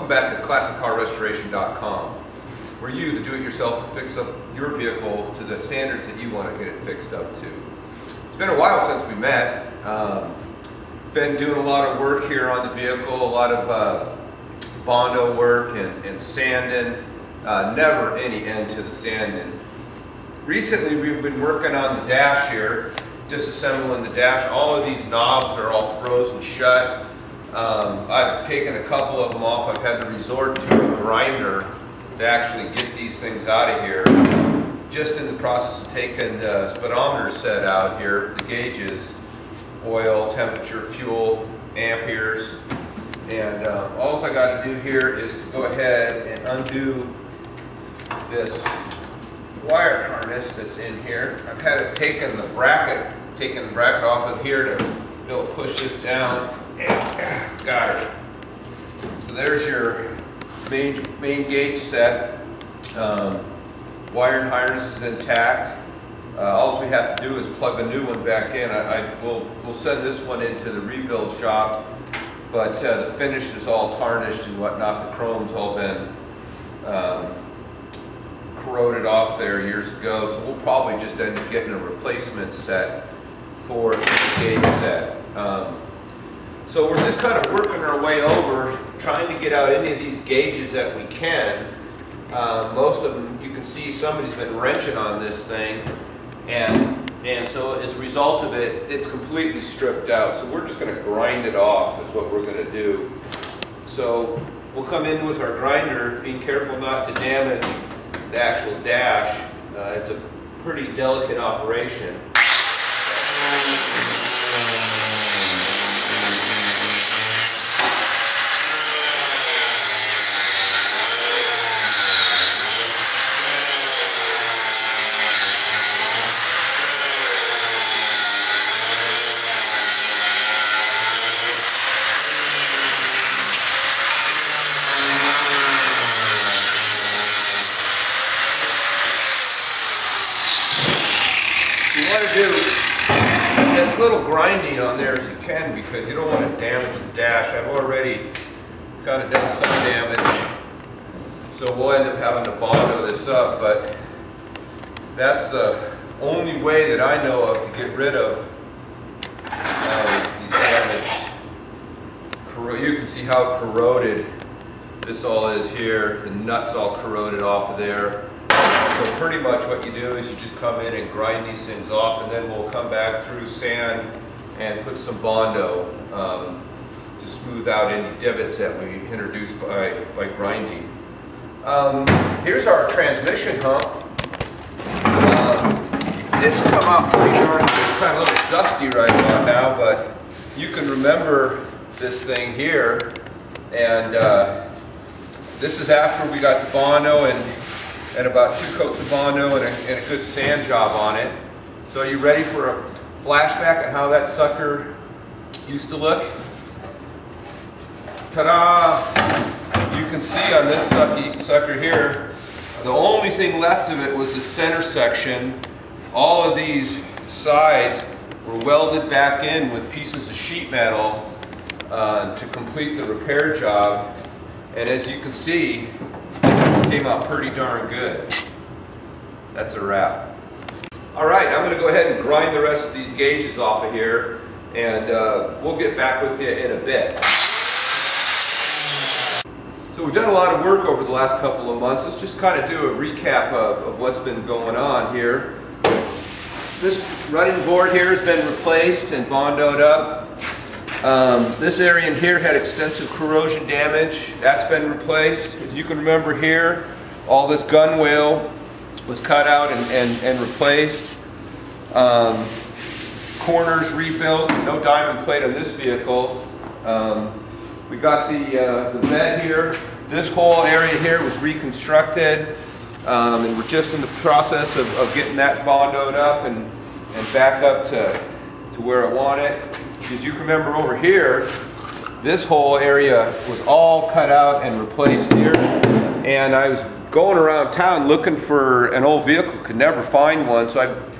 Welcome back to ClassicCarRestoration.com, where you, the do-it-yourself, will fix up your vehicle to the standards that you want to get it fixed up to. It's been a while since we met. Been doing a lot of work here on the vehicle, a lot of Bondo work and sanding. Never any end to the sanding. Recently we've been working on the dash here, disassembling the dash. All of these knobs are all frozen shut. I've taken a couple of them off. I've had to resort to a grinder to actually get these things out of here. Just in the process of taking the speedometer set out here, the gauges, oil, temperature, fuel, amperes, and all I got to do here is to go ahead and undo this wire harness that's in here. I've had it taken the bracket off of here to be able to push this down, and got it. So there's your main gauge set. Wire harness is intact. All we have to do is plug a new one back in. We'll send this one into the rebuild shop, but the finish is all tarnished and whatnot. The chrome's all been corroded off there years ago, so we'll probably just end up getting a replacement set for the gauge set. So we're just kind of working our way over, trying to get out any of these gauges that we can. Most of them, you can see somebody's been wrenching on this thing, and so as a result of it, it's completely stripped out. So we're just going to grind it off is what we're going to do. So we'll come in with our grinder, being careful not to damage the actual dash. It's a pretty delicate operation. You want to do as little grinding on there as you can because you don't want to damage the dash. I've already kind of done some damage, so we'll end up having to Bondo this up, but that's the only way that I know of to get rid of these damaged. You can see how corroded this all is here. The nuts all corroded off of there. So pretty much what you do is you just come in and grind these things off, and then we'll come back through sand and put some Bondo to smooth out any divots that we introduce by grinding. Here's our transmission hump. It's come out pretty darn good. It's kind of a little dusty right about now, but you can remember this thing here, and this is after we got the Bondo and about 2 coats of Bondo and a good sand job on it. So are you ready for a flashback on how that sucker used to look? Ta-da! You can see on this sucker here, the only thing left of it was the center section. All of these sides were welded back in with pieces of sheet metal to complete the repair job. And as you can see, came out pretty darn good. That's a wrap. Alright, I'm going to go ahead and grind the rest of these gauges off of here, and we'll get back with you in a bit. So we've done a lot of work over the last couple of months. Let's just kind of do a recap of what's been going on here. This running board here has been replaced and Bondoed up. This area in here had extensive corrosion damage. That's been replaced. As you can remember here, all this gunwale was cut out and replaced. Corners rebuilt. No diamond plate on this vehicle. We got the bed here. This whole area here was reconstructed, and we're just in the process of getting that Bondoed up and back up to where I want it. As you remember over here, this whole area was all cut out and replaced here, and I was going around town looking for an old vehicle, could never find one, so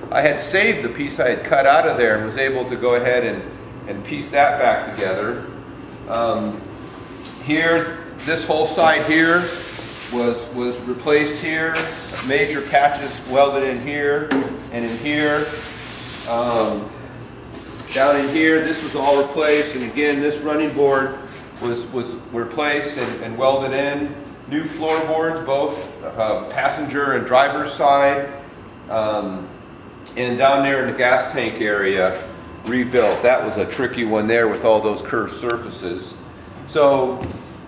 I had saved the piece I had cut out of there and was able to go ahead and piece that back together. Here this whole side here was replaced here. Major patches welded in here and in here. Down in here, this was all replaced, and again, this running board was replaced and welded in. New floorboards, both passenger and driver's side, and down there in the gas tank area, rebuilt. That was a tricky one there with all those curved surfaces. So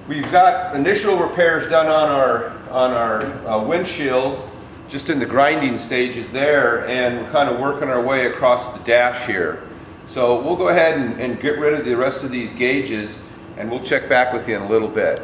we've got initial repairs done on our windshield, just in the grinding stages there, and we're kind of working our way across the dash here. So we'll go ahead and get rid of the rest of these gauges, and we'll check back with you in a little bit.